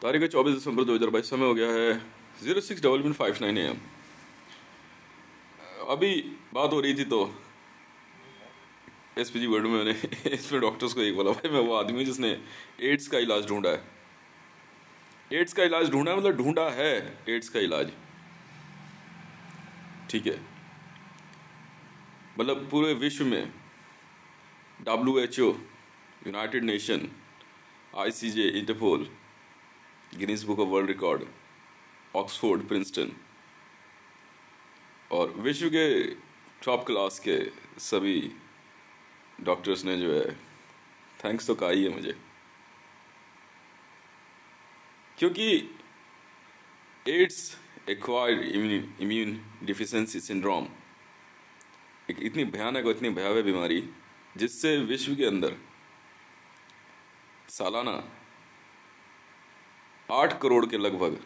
तारीख है 24 दिसंबर 2022। समय हो गया है 06:59 AM। अभी बात हो रही थी तो SPG वर्ड में मैंने इसमें डॉक्टर्स को एक बोला, भाई मैं वो आदमी हूँ जिसने एड्स का इलाज ढूंढा है। एड्स का इलाज ढूंढा मतलब ढूंढा है एड्स का इलाज, ठीक है। मतलब पूरे विश्व में WHO, United Nation, ICJ, Interpol, Guinness Book of World Record, Oxford, Princeton और विश्व के टॉप क्लास के सभी डॉक्टर्स ने जो है थैंक्स तो कहा ही है मुझे, क्योंकि ads acquired immune deficiency syndrome एक इतनी भयानक और इतनी भयावह बीमारी जिससे विश्व के अंदर सालाना 8 करोड़ के लगभग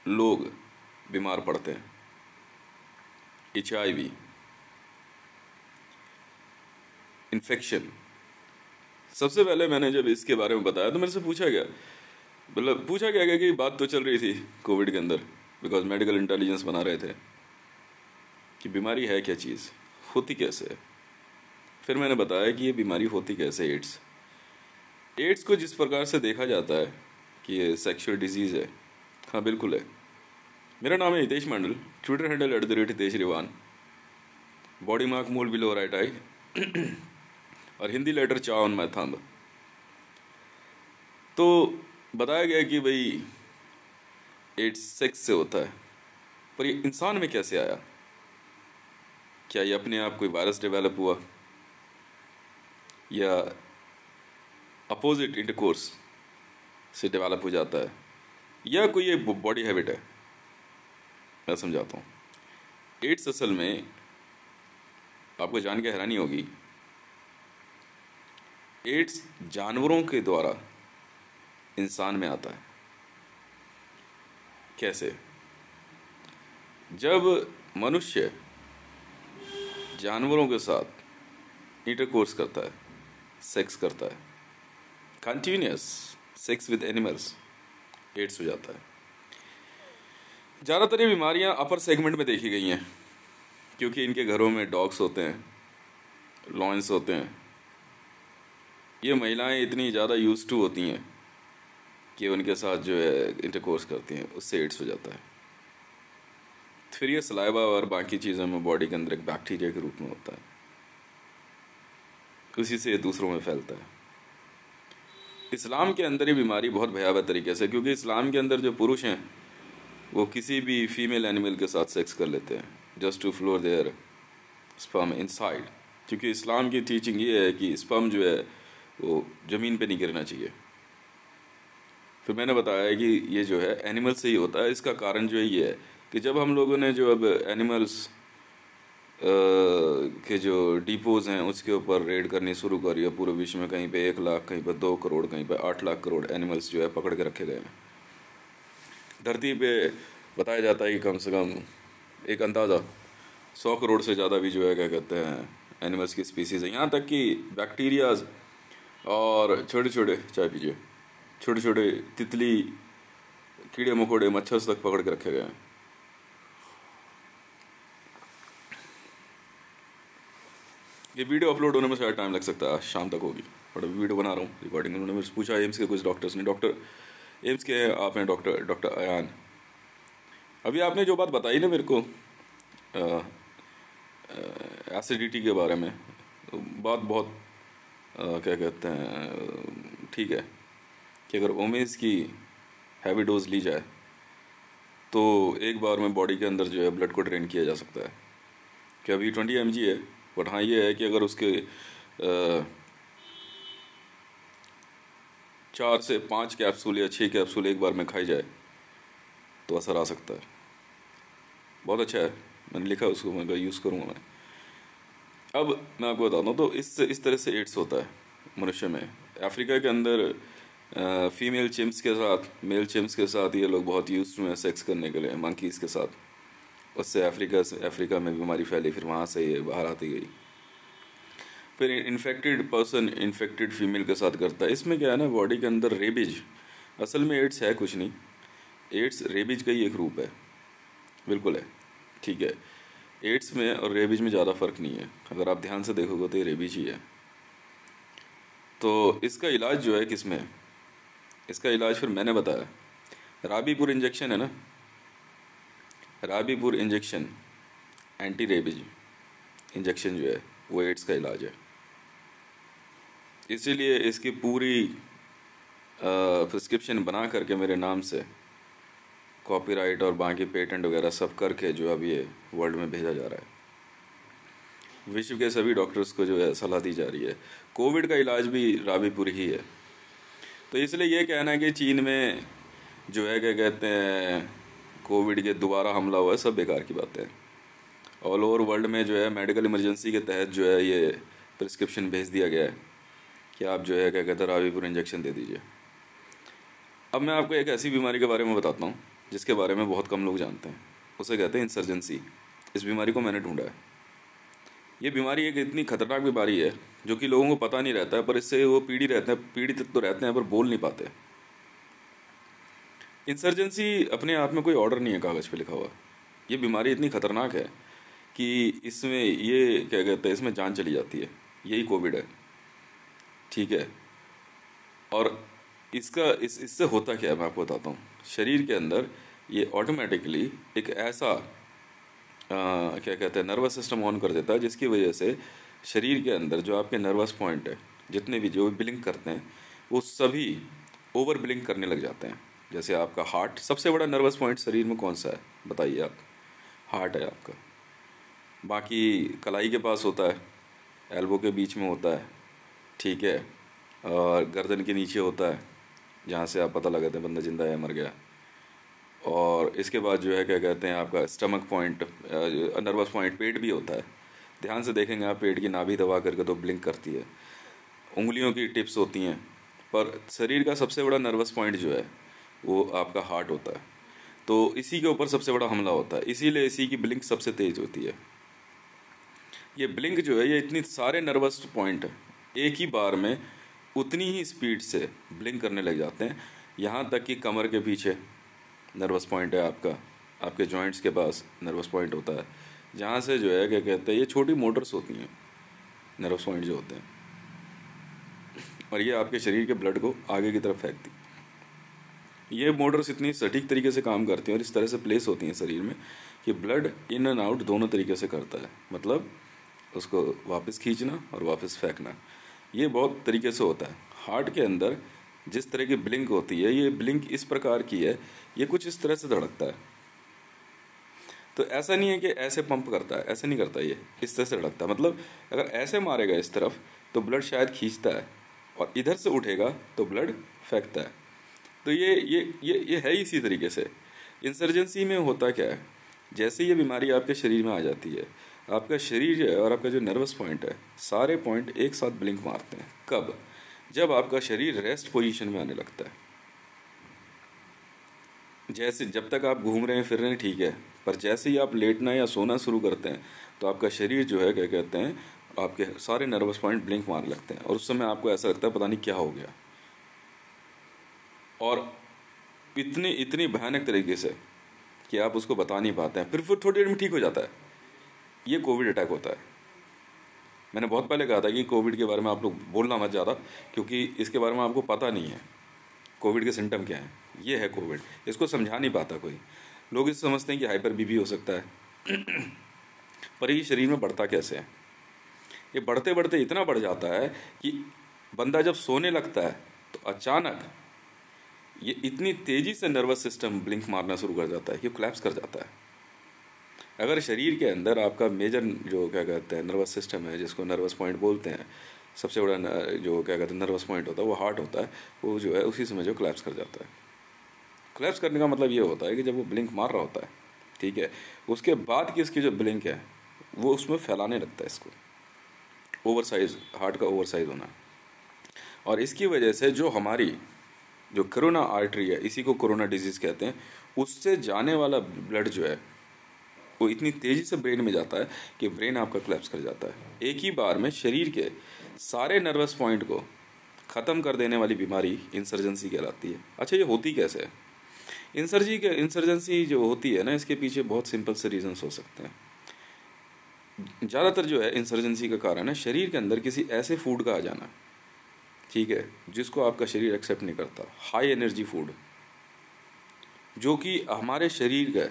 लोग बीमार पड़ते हैं। HIV infection. सबसे पहले मैंने जब इसके बारे में बताया तो मेरे से पूछा गया, मतलब पूछा गया कि बात तो चल रही थी कोविड के अंदर, बिकॉज मेडिकल इंटेलिजेंस बना रहे थे कि बीमारी है क्या चीज़, होती कैसे है। फिर मैंने बताया कि ये बीमारी होती कैसे। एड्स को जिस प्रकार से देखा जाता है कि ये सेक्सुअल डिजीज़ है, हाँ बिल्कुल है। मेरा नाम है हितेश मंडल, ट्विटर हैंडल @हितेश रिवान, body mark mole below right eye और हिंदी लेटर चा ऑन माई थंब। तो बताया गया कि भाई एड्स सेक्स से होता है, पर ये इंसान में कैसे आया? क्या ये अपने आप कोई वायरस डेवलप हुआ या अपोजिट इंटरकोर्स से डेवलप हो जाता है या कोई ये बॉडी हैबिट है? मैं समझाता हूँ। एड्स असल में आपको जान के हैरानी होगी, एड्स जानवरों के द्वारा इंसान में आता है। कैसे? जब मनुष्य जानवरों के साथ इंटरकोर्स करता है, सेक्स करता है, continuous sex with animals, AIDS हो जाता है। ज़्यादातर ये बीमारियां अपर सेगमेंट में देखी गई हैं क्योंकि इनके घरों में डॉग्स होते हैं, लॉयंस होते हैं। ये महिलाएं इतनी ज़्यादा यूज्ड टू होती हैं कि उनके साथ जो है इंटरकोर्स करती हैं, उससे एड्स हो जाता है। फिर ये सलाइवा और बाकी चीज़ों में बॉडी के अंदर एक बैक्टीरिया के रूप में होता है, उसी से ये दूसरों में फैलता है। इस्लाम के अंदर ये बीमारी बहुत भयावह तरीके से, क्योंकि इस्लाम के अंदर जो पुरुष हैं वो किसी भी फीमेल एनिमल के साथ सेक्स कर लेते हैं just to floor their sperm inside, क्योंकि इस्लाम की टीचिंग ये है कि स्पर्म जो है वो ज़मीन पे नहीं गिरना चाहिए। फिर मैंने बताया कि ये जो है एनिमल से ही होता है। इसका कारण जो है ये है कि जब हम लोगों ने जो अब एनिमल्स के जो डिपोज हैं उसके ऊपर रेड करनी शुरू करी है पूरे विश्व में, कहीं पे 1 लाख, कहीं पे 2 करोड़, कहीं पे 8 लाख करोड़ एनिमल्स जो है पकड़ के रखे गए हैं। धरती पे बताया जाता है कि कम से कम एक अंदाज़ा 100 करोड़ से ज़्यादा भी जो है क्या कहते हैं एनिमल्स की स्पीसीज़ है। यहाँ तक कि बैक्टीरियाज और छोटे छोटे, चाय पीजिए, छोटे छोटे तितली, कीड़े मकोड़े, मच्छर तक पकड़ के रखे गए हैं। ये वीडियो अपलोड होने में शायद टाइम लग सकता है, शाम तक होगी, बट अभी वीडियो बना रहा हूँ, रिकॉर्डिंग। उन्होंने मुझसे पूछा एम्स के कुछ डॉक्टर्स ने, डॉक्टर एम्स के हैं आप हैं डॉक्टर अयान, अभी आपने जो बात बताई ना मेरे को एसिडिटी के बारे में, तो बात बहुत क्या कहते हैं ठीक है कि अगर ओमेस की हैवी डोज ली जाए तो एक बार में बॉडी के अंदर जो है ब्लड को ड्रेन किया जा सकता है। कि अभी 20 mg है, बट हाँ ये है कि अगर उसके 4 से 5 कैप्सूल या 6 कैप्सूल एक बार में खाई जाए तो असर आ सकता है। बहुत अच्छा है, मैंने लिखा उसको, मैं यूज़ करूँगा मैं। अब मैं आपको बताता हूँ, तो इस तरह से एड्स होता है मनुष्य में। अफ्रीका के अंदर फीमेल चिम्प्स के साथ, मेल चिम्प्स के साथ ये लोग बहुत यूज्ड हुए हैं सेक्स करने के लिए, मंकीज़ के साथ। उससे अफ्रीका में बीमारी फैली, फिर वहाँ से ये बाहर आती गई। फिर इन्फेक्टेड पर्सन इन्फेक्टेड फीमेल के साथ करता है। इसमें क्या है ना, बॉडी के अंदर रेबीज असल में एड्स है कुछ नहीं, एड्स रेबीज का ही एक रूप है, बिल्कुल है, ठीक है। एड्स में और रेबीज में ज़्यादा फ़र्क नहीं है, अगर आप ध्यान से देखोगे तो ये रेबीज ही है। तो इसका इलाज जो है किस में है? इसका इलाज फिर मैंने बताया, राबीपुर इंजेक्शन है ना, राबीपुर इंजेक्शन, एंटी रेबीज इंजेक्शन जो है वो एड्स का इलाज है। इसीलिए इसकी पूरी प्रिस्क्रिप्शन बना करके मेरे नाम से कॉपीराइट और बाकी पेटेंट वगैरह सब करके जो अब ये वर्ल्ड में भेजा जा रहा है, विश्व के सभी डॉक्टर्स को जो है सलाह दी जा रही है। कोविड का इलाज भी राबीपुर ही है। तो इसलिए ये कहना है कि चीन में जो है क्या कहते हैं कोविड के दोबारा हमला हुआ है, सब बेकार की बातें हैं। ऑल ओवर वर्ल्ड में जो है मेडिकल इमरजेंसी के तहत जो है ये प्रिस्क्रिप्शन भेज दिया गया है कि आप जो है क्या कहते हैं राबीपुर इंजेक्शन दे दीजिए। अब मैं आपको एक ऐसी बीमारी के बारे में बताता हूँ जिसके बारे में बहुत कम लोग जानते हैं, उसे कहते हैं इंसर्जेंसी। इस बीमारी को मैंने ढूंढा है। ये बीमारी एक इतनी खतरनाक बीमारी है जो कि लोगों को पता नहीं रहता है, पर इससे वो पीड़ित तो रहते हैं पर बोल नहीं पाते। इंसर्जेंसी अपने आप में कोई ऑर्डर नहीं है कागज़ पे लिखा हुआ। ये बीमारी इतनी खतरनाक है कि इसमें ये क्या कहते हैं इसमें जान चली जाती है। यही कोविड है, ठीक है। और इससे होता क्या है मैं आपको बताता हूँ। शरीर के अंदर ये ऑटोमेटिकली एक ऐसा क्या कहते हैं नर्वस सिस्टम ऑन कर देता है जिसकी वजह से शरीर के अंदर जो आपके नर्वस पॉइंट है जितने भी जो ब्लिंक करते हैं वो सभी ओवर ब्लिंक करने लग जाते हैं। जैसे आपका हार्ट, सबसे बड़ा नर्वस पॉइंट शरीर में कौन सा है बताइए आप? हार्ट है आपका। बाकी कलाई के पास होता है, एल्बो के बीच में होता है, ठीक है, और गर्दन के नीचे होता है जहाँ से आप पता लगाते हैं बंदा जिंदा है मर गया। और इसके बाद जो है क्या कहते हैं आपका स्टमक पॉइंट, नर्वस पॉइंट पेट भी होता है। ध्यान से देखेंगे आप, पेट की नाभि दबा करके तो ब्लिंक करती है, उंगलियों की टिप्स होती हैं। पर शरीर का सबसे बड़ा नर्वस पॉइंट जो है वो आपका हार्ट होता है। तो इसी के ऊपर सबसे बड़ा हमला होता है, इसीलिए इसी की ब्लिंक सबसे तेज़ होती है। ये ब्लिंक जो है ये इतनी सारे नर्वस पॉइंट एक ही बार में उतनी ही स्पीड से ब्लिंक करने लग जाते हैं, यहाँ तक कि कमर के पीछे नर्वस पॉइंट है आपका, आपके जॉइंट्स के पास नर्वस पॉइंट होता है, जहाँ से जो है क्या कहते हैं ये छोटी मोटर्स होती हैं नर्वस पॉइंट जो होते हैं, और ये आपके शरीर के ब्लड को आगे की तरफ फेंकती। ये मोटर्स इतनी सटीक तरीके से काम करती हैं और इस तरह से प्लेस होती हैं शरीर में कि ब्लड इन एंड आउट दोनों तरीके से करता है, मतलब उसको वापस खींचना और वापस फेंकना, ये बहुत तरीके से होता है। हार्ट के अंदर जिस तरह की ब्लिंक होती है, ये ब्लिंक इस प्रकार की है, ये कुछ इस तरह से धड़कता है। तो ऐसा नहीं है कि ऐसे पंप करता है, ऐसे नहीं करता, ये इस तरह से धड़कता है। मतलब अगर ऐसे मारेगा इस तरफ तो ब्लड शायद खींचता है, और इधर से उठेगा तो ब्लड फेंकता है। तो ये है इसी तरीके से। इंसर्जेंसी में होता क्या है, जैसे ये बीमारी आपके शरीर में आ जाती है, आपका शरीर जो है और आपका जो नर्वस पॉइंट है, सारे पॉइंट एक साथ ब्लिंक मारते हैं। कब? जब आपका शरीर रेस्ट पोजीशन में आने लगता है। जैसे जब तक आप घूम रहे हैं फिर रहे हैं ठीक है, पर जैसे ही आप लेटना या सोना शुरू करते हैं तो आपका शरीर जो है क्या कहते हैं आपके सारे नर्वस पॉइंट ब्लिंक मारने लगते हैं, और उस समय आपको ऐसा लगता है पता नहीं क्या हो गया, और इतनी भयानक तरीके से कि आप उसको बता नहीं पाते हैं। फिर थोड़ी देर में ठीक हो जाता है। ये कोविड अटैक होता है। मैंने बहुत पहले कहा था कि कोविड के बारे में आप लोग बोलना मत ज़्यादा, क्योंकि इसके बारे में आपको पता नहीं है कोविड के सिम्टम क्या हैं। ये है कोविड, इसको समझा नहीं पाता कोई। लोग इस समझते हैं कि हाइपर बीपी हो सकता है पर ये शरीर में बढ़ता कैसे है? ये बढ़ते बढ़ते इतना बढ़ जाता है कि बंदा जब सोने लगता है तो अचानक ये इतनी तेज़ी से नर्वस सिस्टम ब्लिंक मारना शुरू कर जाता है कि कोलैप्स कर जाता है। अगर शरीर के अंदर आपका मेजर जो क्या कहते हैं नर्वस सिस्टम है, जिसको नर्वस पॉइंट बोलते हैं, सबसे बड़ा जो क्या कहते हैं नर्वस पॉइंट होता है वो हार्ट होता है, वो जो है उसी समय जो कोलैप्स कर जाता है। कोलैप्स करने का मतलब ये होता है कि जब वो ब्लिंक मार रहा होता है, ठीक है, उसके बाद की इसकी जो ब्लिंक है वो उसमें फैलाने लगता है इसको, ओवरसाइज, हार्ट का ओवरसाइज होना। और इसकी वजह से जो हमारी जो कोरोना आर्टरी है, इसी को कोरोना डिजीज़ कहते हैं, उससे जाने वाला ब्लड जो है वो इतनी तेज़ी से ब्रेन में जाता है कि ब्रेन आपका कोलैप्स कर जाता है। एक ही बार में शरीर के सारे नर्वस पॉइंट को ख़त्म कर देने वाली बीमारी इंसर्जेंसी कहलाती है। अच्छा, ये होती कैसे है? इंसर्जेंसी जो होती है ना, इसके पीछे बहुत सिंपल से रीजंस हो सकते हैं। ज़्यादातर जो है इंसर्जेंसी का कारण है शरीर के अंदर किसी ऐसे फूड का आ जाना, ठीक है, जिसको आपका शरीर एक्सेप्ट नहीं करता। हाई एनर्जी फूड जो कि हमारे शरीर का,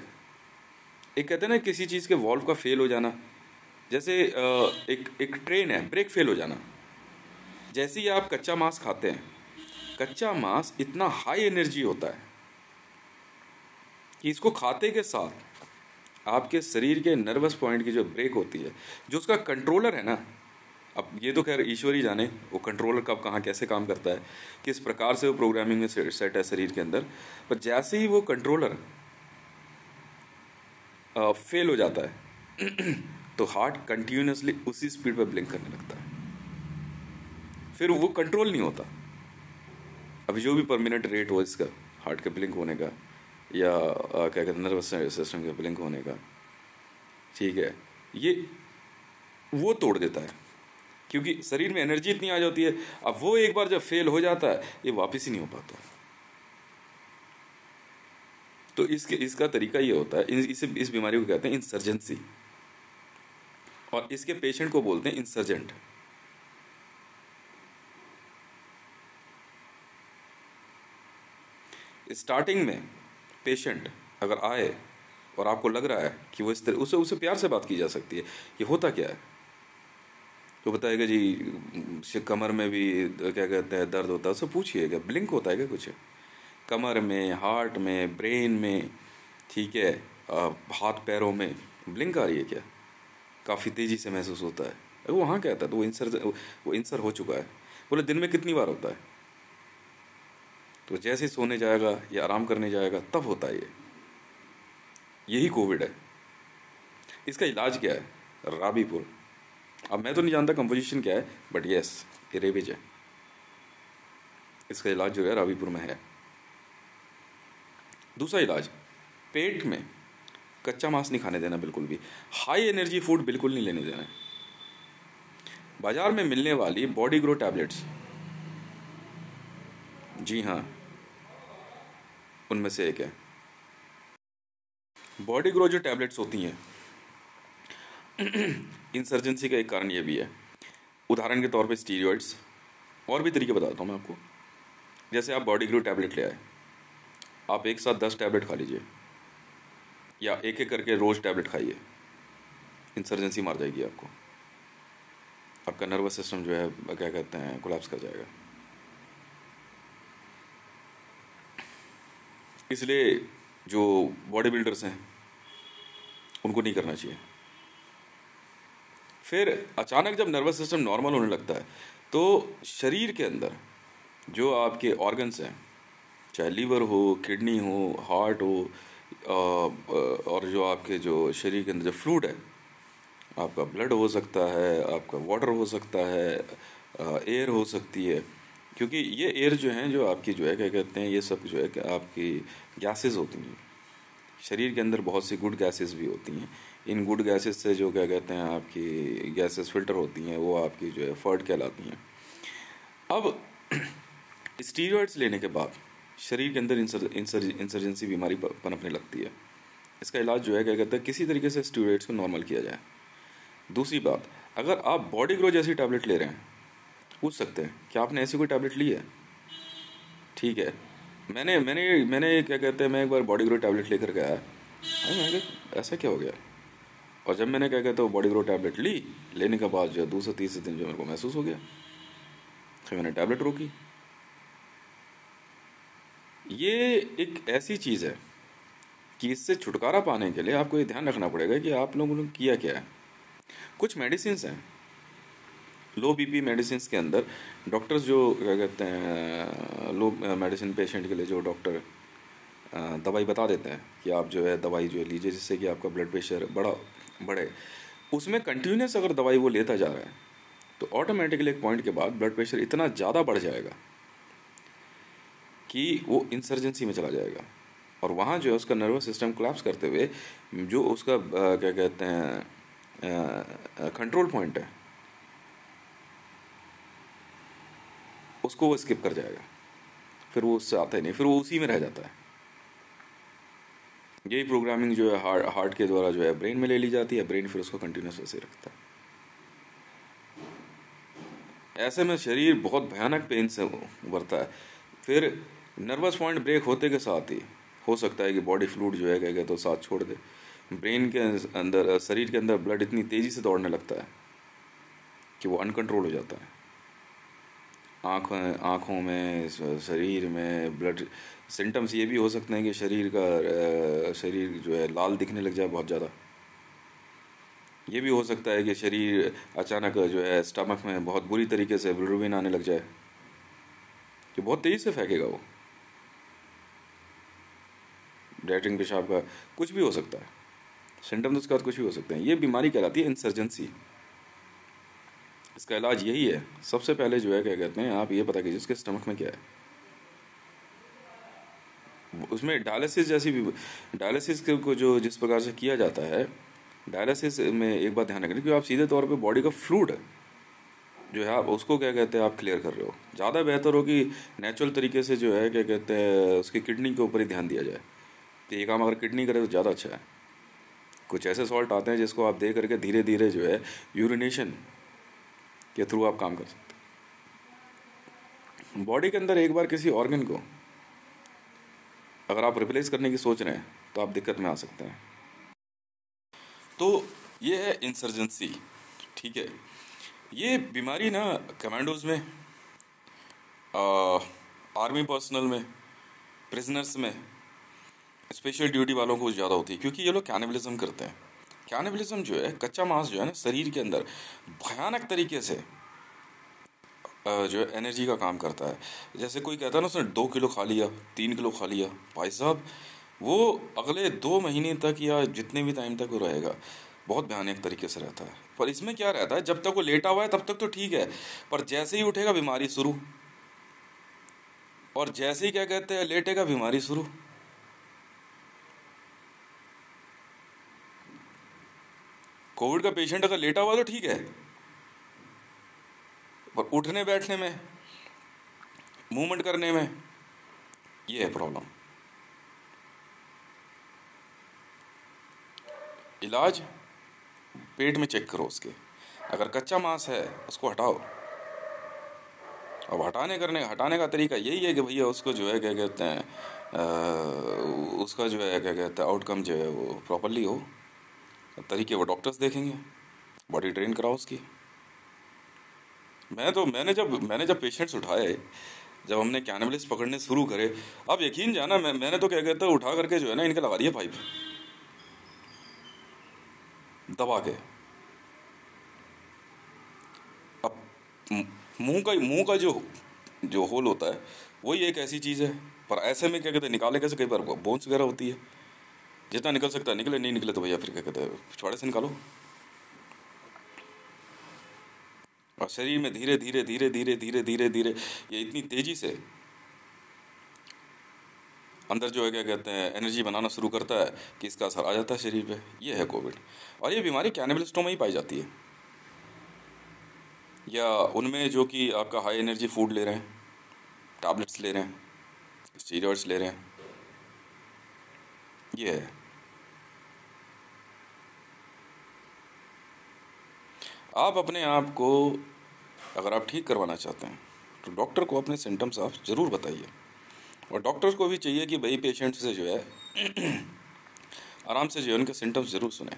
एक कहते हैं ना किसी चीज़ के वॉल्व का फेल हो जाना, जैसे एक एक ट्रेन है, ब्रेक फेल हो जाना। जैसे ही आप कच्चा मांस खाते हैं, कच्चा मांस इतना हाई एनर्जी होता है कि इसको खाते के साथ आपके शरीर के नर्वस पॉइंट की जो ब्रेक होती है, जो उसका कंट्रोलर है ना, अब ये तो खैर ईश्वर ही जाने वो कंट्रोलर कब कहाँ कैसे काम करता है, किस प्रकार से वो प्रोग्रामिंग में सेट है शरीर के अंदर, पर जैसे ही वो कंट्रोलर फेल हो जाता है तो हार्ट कंटिन्यूसली उसी स्पीड पर ब्लिंक करने लगता है, फिर वो कंट्रोल नहीं होता। अभी जो भी परमानेंट रेट हो इसका हार्ट के ब्लिंक होने का या क्या कहते हैं नर्वस सिस्टम के ब्लिंक होने का, ठीक है, ये वो तोड़ देता है, क्योंकि शरीर में एनर्जी इतनी आ जाती है। अब वो एक बार जब फेल हो जाता है ये वापस ही नहीं हो पाता। तो इसका तरीका ये होता है, इस बीमारी को कहते हैं इंसर्जेंसी, और इसके पेशेंट को बोलते हैं इंसर्जेंट। स्टार्टिंग में पेशेंट अगर आए और आपको लग रहा है कि वो इस तरह, उसे प्यार से बात की जा सकती है, ये होता क्या है, तो बताएगा जी कमर में भी क्या कहते हैं दर्द होता है, उससे पूछिएगा ब्लिंक होता है क्या कुछ कमर में, हार्ट में, ब्रेन में, ठीक है, हाथ पैरों में ब्लिंक आ रही है क्या, काफ़ी तेज़ी से महसूस होता है। अगर वो हाँ कहता है तो वो इंसर हो चुका है। बोले दिन में कितनी बार होता है, तो जैसे ही सोने जाएगा या आराम करने जाएगा तब होता है ये। यही कोविड है। इसका इलाज क्या है? राबीपुर। अब मैं तो नहीं जानता कंपोजिशन क्या है, बट यस ये रेबिज है। इसका इलाज जो है राबीपुर में है। दूसरा इलाज, पेट में कच्चा मांस नहीं खाने देना बिल्कुल भी, हाई एनर्जी फूड बिल्कुल नहीं लेने देना है। बाजार में मिलने वाली बॉडी ग्रो टैबलेट्स, जी हाँ, उनमें से एक है बॉडी ग्रो जो टैबलेट्स होती हैं। इंसर्जेंसी का एक कारण ये भी है, उदाहरण के तौर पे स्टीरॉइड्स, और भी तरीके बताता हूँ मैं आपको। जैसे आप बॉडी ग्रो टैबलेट ले आए, आप एक साथ 10 टैबलेट खा लीजिए या एक एक करके रोज़ टैबलेट खाइए, इंसर्जेंसी मार जाएगी आपको। आपका नर्वस सिस्टम जो है क्या कहते हैं कोलैप्स कर जाएगा। इसलिए जो बॉडी बिल्डर्स हैं उनको नहीं करना चाहिए। फिर अचानक जब नर्वस सिस्टम नॉर्मल होने लगता है तो शरीर के अंदर जो आपके ऑर्गन्स हैं, चाहे लीवर हो, किडनी हो, हार्ट हो, और जो आपके जो शरीर के अंदर जो फ्लूइड है, आपका ब्लड हो सकता है, आपका वाटर हो सकता है, एयर हो सकती है, क्योंकि ये एयर जो है जो आपकी जो है क्या कहते हैं ये सब जो है कि आपकी गैसेस होती हैं। शरीर के अंदर बहुत सी गुड गैसेस भी होती हैं। इन गुड गैसेस से जो क्या कहते हैं आपकी गैसेस फिल्टर होती हैं, वो आपकी जो है फर्ड कहलाती हैं। अब स्टीरॉइड्स लेने के बाद शरीर के अंदर इंसर्जेंसी बीमारी पनपने लगती है। इसका इलाज जो है क्या कहते हैं किसी तरीके से स्टीरॉइड्स को नॉर्मल किया जाए। दूसरी बात, अगर आप बॉडी ग्रो जैसी टैबलेट ले रहे हैं, पूछ सकते हैं कि आपने ऐसी कोई टैबलेट ली है, ठीक है। मैंने मैंने मैंने क्या कहते हैं मैं एक बार बॉडी ग्रो टैबलेट लेकर गया, मैं कहा ऐसा क्या हो गया, और जब मैंने क्या कहते हैं वो बॉडी ग्रो टैबलेट लेने के बाद जो है दूसरे तीसरे दिन जो मेरे को महसूस हो गया, फिर मैंने टैबलेट रोकी। ये एक ऐसी चीज़ है कि इससे छुटकारा पाने के लिए आपको ये ध्यान रखना पड़ेगा कि आप लोगों ने किया क्या है। कुछ मेडिसिन हैं, लो बीपी मेडिसिन के अंदर डॉक्टर्स जो क्या कहते हैं लो मेडिसिन पेशेंट के लिए जो डॉक्टर दवाई बता देते हैं कि आप जो है दवाई जो है लीजिए जिससे कि आपका ब्लड प्रेशर बढ़े, उसमें कंटिन्यूस अगर दवाई वो लेता जा रहा है तो ऑटोमेटिकली एक पॉइंट के बाद ब्लड प्रेशर इतना ज़्यादा बढ़ जाएगा कि वो इंसर्जेंसी में चला जाएगा, और वहाँ जो है उसका नर्वस सिस्टम कोलैप्स करते हुए जो उसका क्या कहते हैं कंट्रोल पॉइंट है उसको वो स्किप कर जाएगा, फिर वो उससे आता ही नहीं, फिर वो उसी में रह जाता है। यही प्रोग्रामिंग जो है हार्ट के द्वारा जो है ब्रेन में ले ली जाती है, ब्रेन फिर उसको कंटिन्यूस वैसे रखता है। ऐसे में शरीर बहुत भयानक पेन से उभरता है। फिर नर्वस पॉइंट ब्रेक होते के साथ ही हो सकता है कि बॉडी फ्लूइड जो है क्या कहते तो साथ छोड़ दे। ब्रेन के अंदर, शरीर के अंदर ब्लड इतनी तेज़ी से दौड़ने लगता है कि वो अनकंट्रोल हो जाता है। आँखों में, शरीर में ब्लड सिम्टम्स ये भी हो सकते हैं कि शरीर जो है लाल दिखने लग जाए बहुत ज़्यादा। ये भी हो सकता है कि शरीर अचानक जो है स्टमक में बहुत बुरी तरीके से बिलिरुबिन आने लग जाए, कि बहुत तेज़ी से फेंकेगा वो, लैट्रिन पेशाब का, कुछ भी हो सकता है। सिम्टम तो उसके बाद कुछ भी हो सकते हैं। ये बीमारी कहलाती है इंसर्जेंसी। इसका इलाज यही है, सबसे पहले जो है क्या कहते हैं, आप ये पता कीजिए उसके स्टमक में क्या है। उसमें डायलिसिस को जो जिस प्रकार से किया जाता है, डायलिसिस में एक बात ध्यान रखना कि आप सीधे तौर पे बॉडी का फ्लूइड जो है आप उसको क्या कहते हैं आप क्लियर कर रहे हो। ज़्यादा बेहतर हो कि नेचुरल तरीके से जो है क्या कहते हैं उसकी किडनी के ऊपर ही ध्यान दिया जाए। तो ये काम अगर किडनी करे तो ज़्यादा अच्छा है। कुछ ऐसे सॉल्ट आते हैं जिसको आप दे करके धीरे धीरे जो है यूरिनेशन के थ्रू आप काम कर सकते हैं। बॉडी के अंदर एक बार किसी ऑर्गन को अगर आप रिप्लेस करने की सोच रहे हैं तो आप दिक्कत में आ सकते हैं। तो ये है इंसर्जेंसी, ठीक है। ये बीमारी ना कमांडोज में, आर्मी पर्सनल में, प्रिजनर्स में, स्पेशल ड्यूटी वालों को ज़्यादा होती है, क्योंकि ये लोग कैनिबलिज्म करते हैं। कैनिबलिज्म जो है, कच्चा मांस जो है ना शरीर के अंदर भयानक तरीके से जो है एनर्जी का काम करता है। जैसे कोई कहता है ना उसने 2 किलो खा लिया, 3 किलो खा लिया, भाई साहब वो अगले 2 महीने तक या जितने भी टाइम तक वो रहेगा बहुत भयानक तरीके से रहता है। पर इसमें क्या रहता है, जब तक वो लेटा हुआ है तब तक तो ठीक है, पर जैसे ही उठेगा बीमारी शुरू, और जैसे ही क्या कहते हैं लेटेगा बीमारी शुरू। कोविड का पेशेंट अगर लेटा हुआ तो ठीक है, पर उठने बैठने में, मूवमेंट करने में, ये है प्रॉब्लम। इलाज पेट में चेक करो उसके, अगर कच्चा मांस है उसको हटाओ। अब हटाने का तरीका यही है कि भैया उसको जो है क्या कहते हैं उसका जो है क्या कहते हैं आउटकम जो है वो प्रॉपरली हो। अब तरीके वो डॉक्टर्स देखेंगे, बॉडी ट्रेन कराओ उसकी। मैंने जब पेशेंट्स उठाए, जब हमने कैनिबलिस्ट पकड़ने शुरू करे, अब यकीन जाना मैंने तो क्या कहता है उठा करके जो है ना इनके लगा दिया पाइप दबा के। अब मुंह का जो होल होता है वही एक ऐसी चीज़ है, पर ऐसे में क्या कहते हैं निकाले कैसे, कई बार बोन्स वगैरह होती है, जितना निकल सकता है निकले, नहीं निकले तो भैया फिर क्या कहते हैं छुआड़े से निकालो। और शरीर में धीरे धीरे धीरे धीरे धीरे धीरे धीरे ये इतनी तेजी से अंदर जो है क्या कहते हैं एनर्जी बनाना शुरू करता है कि इसका असर आ जाता है शरीर पे। ये है कोविड। और ये बीमारी कैनिबलिस्टों में ही पाई जाती है, या उनमें जो कि आपका हाई एनर्जी फूड ले रहे हैं, टैबलेट्स ले रहे हैं, स्टीरॉइड्स ले रहे हैं, ये है। आप अपने आप को अगर आप ठीक करवाना चाहते हैं तो डॉक्टर को अपने सिम्टम्स आप ज़रूर बताइए, और डॉक्टर्स को भी चाहिए कि भाई पेशेंट से जो है आराम से जो है उनके सिम्टम्स ज़रूर सुने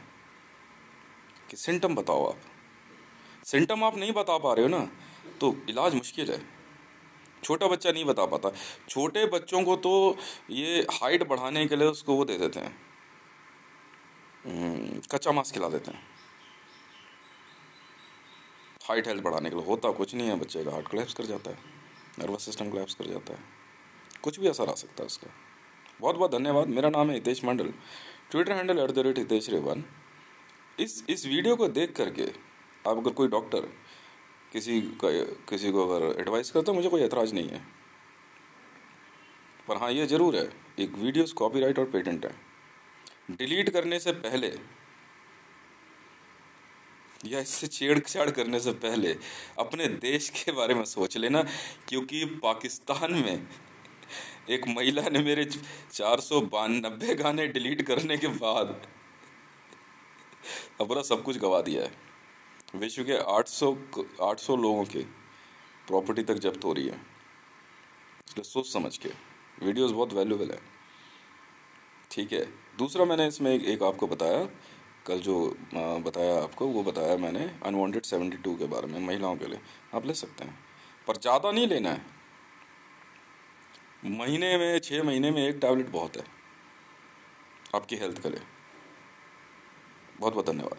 कि सिम्टम बताओ। आप सिम्टम आप नहीं बता पा रहे हो ना तो इलाज मुश्किल है। छोटा बच्चा नहीं बता पाता। छोटे बच्चों को तो ये हाइट बढ़ाने के लिए उसको वो दे देते हैं, कच्चा मांस खिला देते हैं हाइट हेल्थ बढ़ाने के लिए। होता कुछ नहीं है, बच्चे का हार्ट कोलैप्स कर जाता है, नर्वस सिस्टम कोलैप्स कर जाता है, कुछ भी असर आ सकता है उसका। बहुत बहुत धन्यवाद। मेरा नाम है हितेश मंडल, ट्विटर हैंडल @हितेश रेवान। इस वीडियो को देख करके आप अगर कोई डॉक्टर किसी को अगर एडवाइस करता है मुझे कोई एतराज़ नहीं है, पर हाँ ये ज़रूर है एक वीडियोस कॉपीराइट और पेटेंट है। डिलीट करने से पहले या इससे छेड़छाड़ करने से पहले अपने देश के बारे में सोच लेना, क्योंकि पाकिस्तान में एक महिला ने मेरे 492 गाने डिलीट करने के बाद अपना सब कुछ गवा दिया है। विश्व के 800 लोगों के प्रॉपर्टी तक जब्त हो रही है। इसलिए सोच समझ के, वीडियोस बहुत वैल्यूबल है, ठीक है। दूसरा मैंने इसमें एक आपको बताया, कल जो बताया आपको, वो बताया मैंने अनवांटेड 72 के बारे में, महिलाओं के लिए। आप ले सकते हैं, पर ज़्यादा नहीं लेना है। महीने में 6 महीने में एक टैबलेट बहुत है आपकी हेल्थ के लिए। बहुत बहुत धन्यवाद।